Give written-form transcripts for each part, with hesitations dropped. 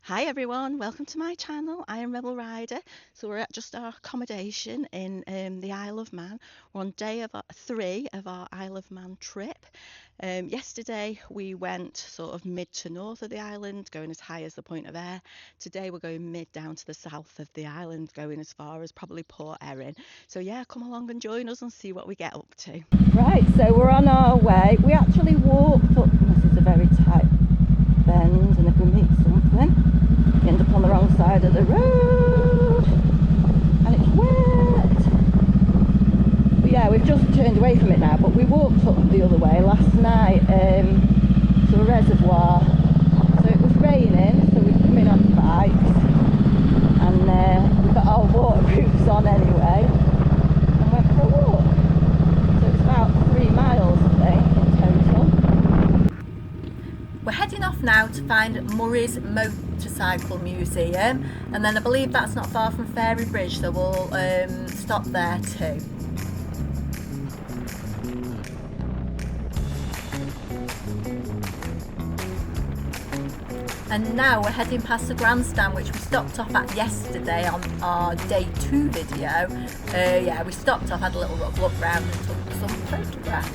Hi everyone, welcome to my channel. I am Rebel Rider. So we're at just our accommodation in the Isle of Man. We're on day of 3 of our Isle of Man trip. Yesterday we went sort of mid to north of the island, going as high as the Point of Ayre. Today we're going mid down to the south of the island, going as far as probably Port Erin. So yeah, come along and join us and see what we get up to. Right, so we're on our way. We actually walked up, this is a very tight bend, and if we meet something, we end up on the wrong side of the road and it's wet. But yeah, we've just turned away from it now, but we walked up the other way last night to a reservoir. So it was raining, so we'd come in on bikes and we got our waterproofs on anyway and went for a walk. So it's about 3 miles I think in total. We're heading off now to find Murray's Motorcycle Museum, and then I believe that's not far from Fairy Bridge, so we'll stop there too. And now we're heading past the grandstand, which we stopped off at yesterday on our day 2 video. Yeah, we stopped off, had a little look round and took some photographs.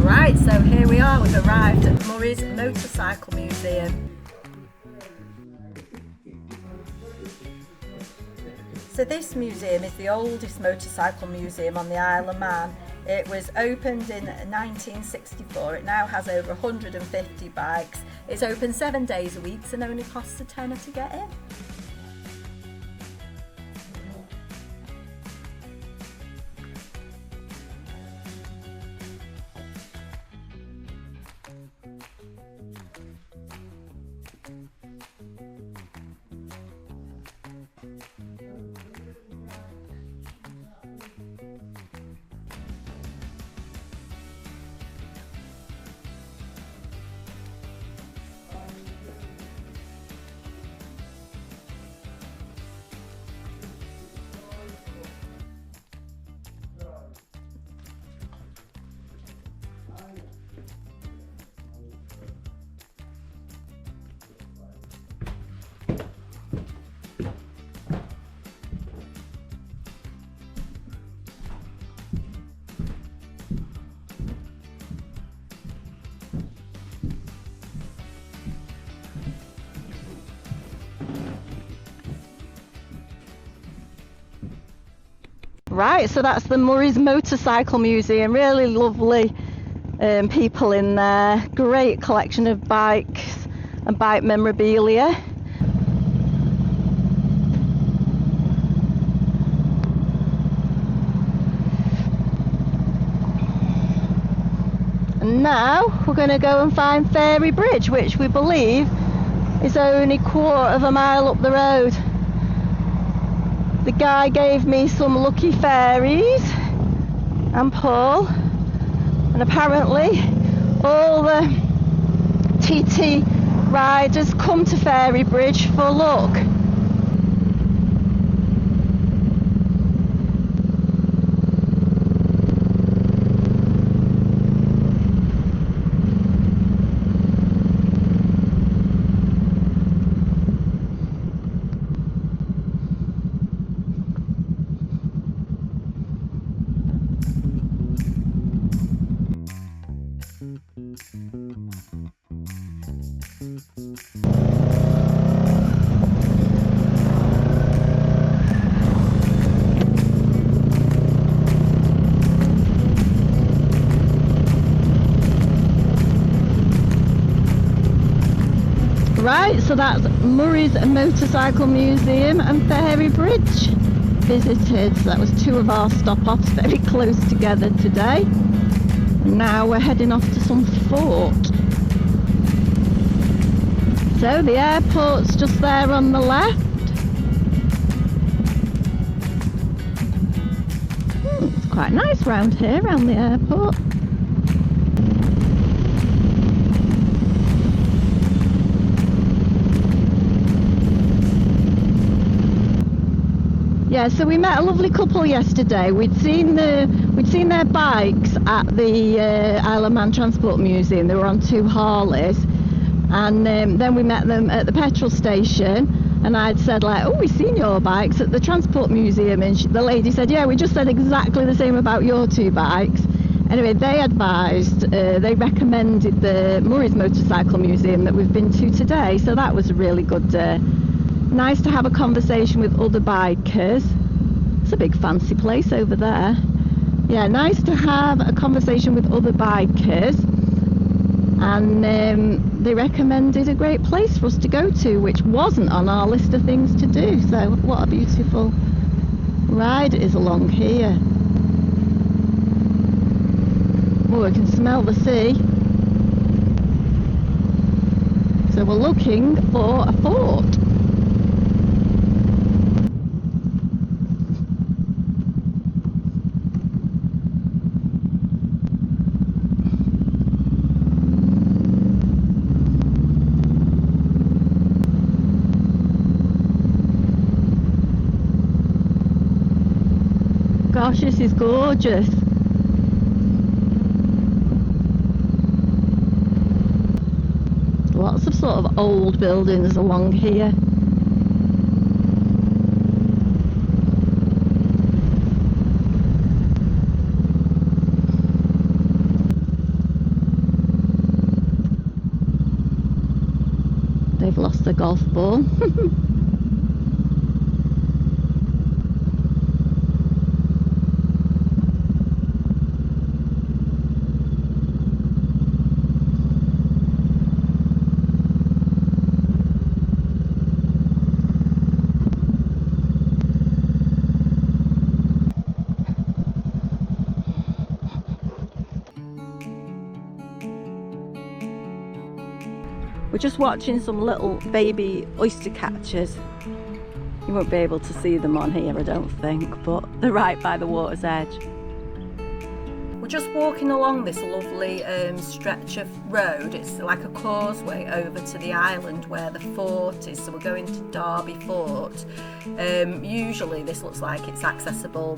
Right, so here we are, we've arrived at Murray's Motorcycle Museum. So this museum is the oldest motorcycle museum on the Isle of Man. It was opened in 1964. It now has over 150 bikes. It's open 7 days a week and only costs a tenner to get in. Right, so that's the Murray's Motorcycle Museum. Really lovely people in there. Great collection of bikes and bike memorabilia. And now we're going to go and find Fairy Bridge, which we believe is only 1/4 mile up the road. The guy gave me some lucky fairies and Paul, and apparently all the TT riders come to Fairy Bridge for luck. Right, so that's Murray's Motorcycle Museum and Fairy Bridge. visited. So that was 2 of our stop-offs, very close together today. And now we're heading off to some fort. So the airport's just there on the left. It's quite nice round here, around the airport. Yeah, so we met a lovely couple yesterday. We'd seen their bikes at the Isle of Man Transport Museum. They were on 2 Harleys, and then we met them at the petrol station. And I'd said like, "Oh, we've seen your bikes at the Transport Museum," and the lady said, "Yeah, we just said exactly the same about your 2 bikes." Anyway, they advised, they recommended the Murray's Motorcycle Museum that we've been to today. So that was a really good. Nice to have a conversation with other bikers. It's a big fancy place over there. Yeah, nice to have a conversation with other bikers, and they recommended a great place for us to go to, which wasn't on our list of things to do. So what a beautiful ride it is along here. Oh, I can smell the sea. So we're looking for a fort. Gosh, this is gorgeous. Lots of sort of old buildings along here. They've lost the golf ball. We're just watching some little baby oyster catchers. You won't be able to see them on here, I don't think, but they're right by the water's edge. We're just walking along this lovely stretch of road. It's like a causeway over to the island where the fort is. So we're going to Derby Fort. Usually this looks like it's accessible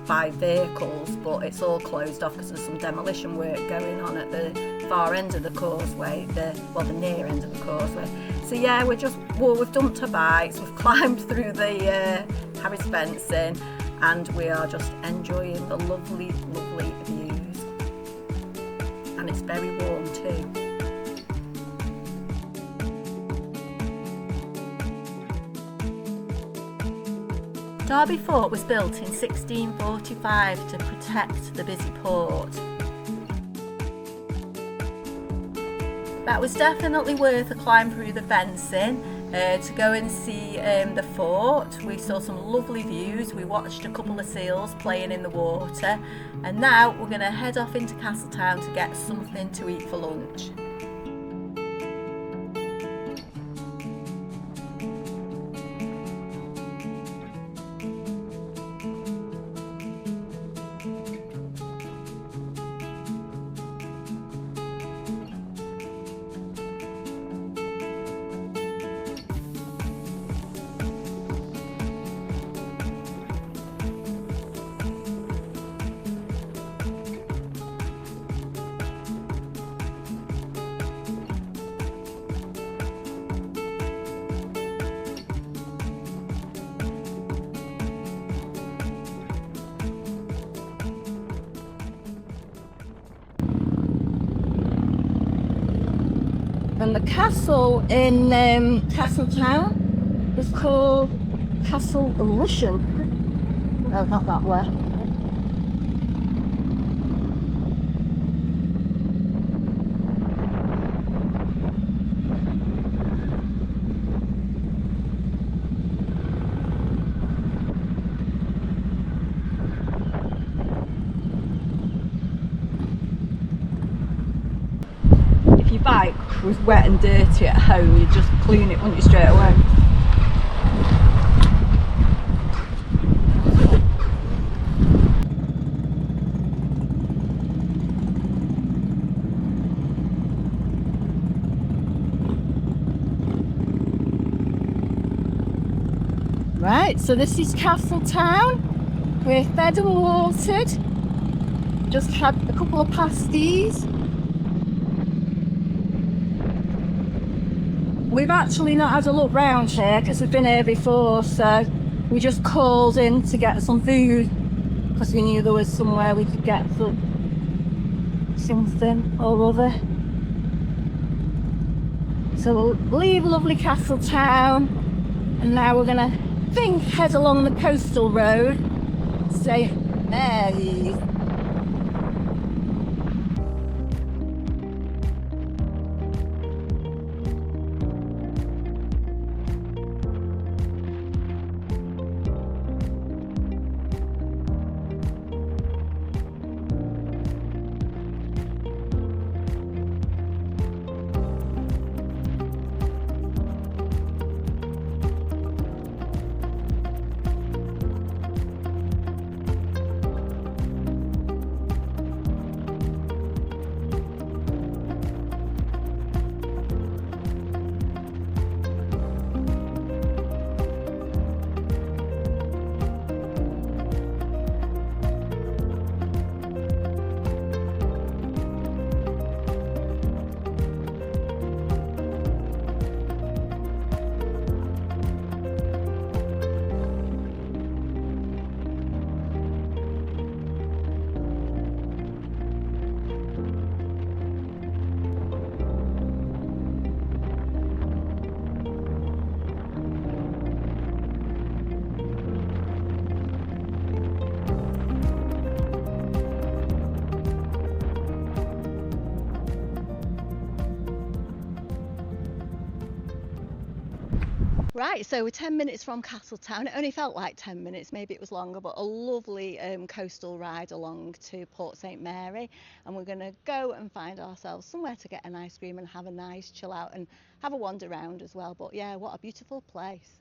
by vehicles, but it's all closed off because there's some demolition work going on at the far end of the causeway, the near end of the causeway. So yeah, we've dumped our bikes, we've climbed through the Harris fencing, and we are just enjoying the lovely views, and it's very warm too. Derby Fort was built in 1645 to protect the busy port. That was definitely worth a climb through the fencing to go and see the fort. We saw some lovely views. We watched a couple of seals playing in the water, and now we're going to head off into Castletown to get something to eat for lunch. And the castle in Castletown is called Castle Rushen. No, not that way. was wet and dirty at home, you'd just clean it, wouldn't you, straight away? Right, so this is Castletown. We're fed and watered. Just had a couple of pasties. We've actually not had a look round here because we've been here before, so we just called in to get some food because we knew there was somewhere we could get something or other. So we'll leave lovely Castletown, and now we're gonna head along the coastal road, St Mary's. Right, so we're 10 minutes from Castletown. It only felt like 10 minutes, maybe it was longer, but a lovely coastal ride along to Port St Mary. And we're going to go and find ourselves somewhere to get an ice cream and have a nice chill out and have a wander around as well. But yeah, what a beautiful place.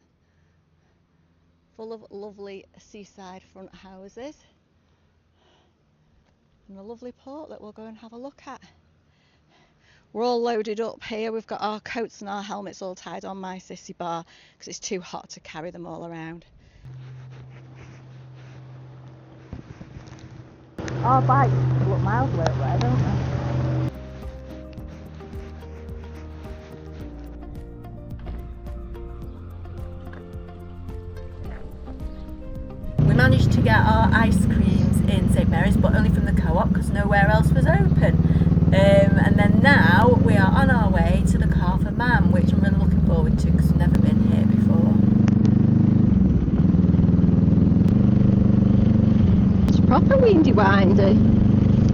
Full of lovely seaside front houses. And a lovely port that we'll go and have a look at. We're all loaded up here. We've got our coats and our helmets all tied on my sissy bar because it's too hot to carry them all around. Our bikes look miles away up there, don't they? We managed to get our ice creams in St Mary's, but only from the co-op because nowhere else was open. And then now we are on our way to the Calf of Man, which I'm really looking forward to because I've never been here before. It's proper windy windy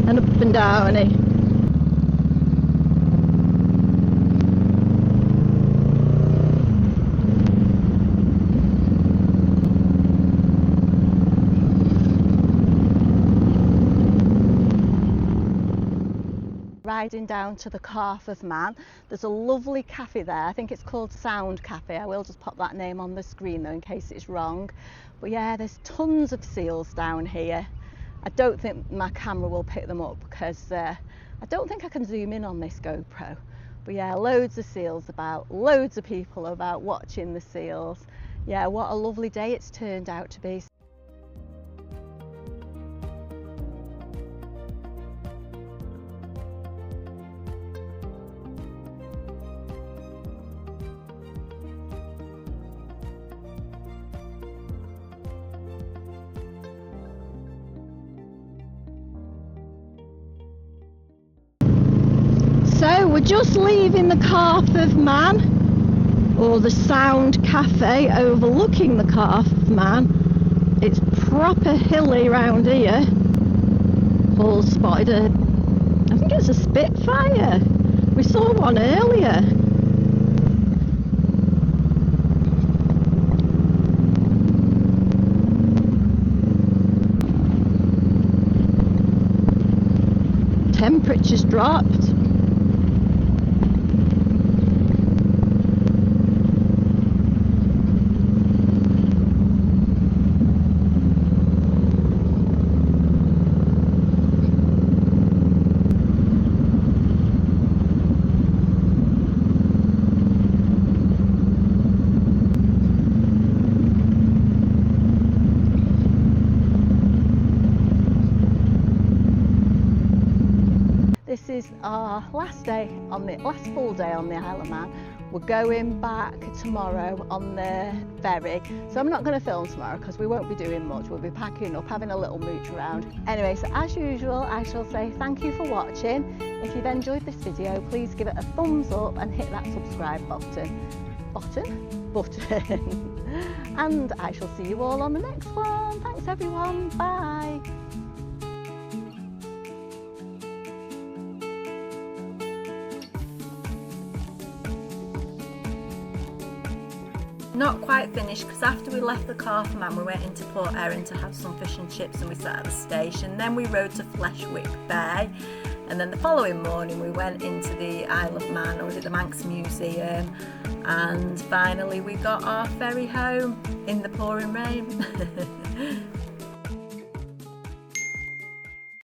and up and downy. Riding down to the Calf of Man. There's a lovely cafe there. I think it's called Sound Cafe. I will just pop that name on the screen though in case it's wrong. But yeah, there's tons of seals down here. I don't think my camera will pick them up because I don't think I can zoom in on this GoPro. But yeah, loads of seals about, loads of people about watching the seals. Yeah, what a lovely day it's turned out to be. So we're just leaving the Calf of Man, or the Sound Cafe overlooking the Calf of Man. It's proper hilly round here. Paul spotted I think it's a Spitfire. We saw one earlier. Temperature's dropped. our last full day on the Isle of Man. We're going back tomorrow on the ferry, so I'm not going to film tomorrow because we won't be doing much. We'll be packing up, having a little mooch around. Anyway, so as usual, I shall say thank you for watching. If you've enjoyed this video, please give it a thumbs up and hit that subscribe button. And I shall see you all on the next one. Thanks everyone, bye. Not quite finished because after we left the Carver Man we went into Port Erin to have some fish and chips and we sat at the station. Then we rode to Fleshwick Bay, and then the following morning we went into the Isle of Man, or was it the Manx Museum, and finally we got our ferry home in the pouring rain.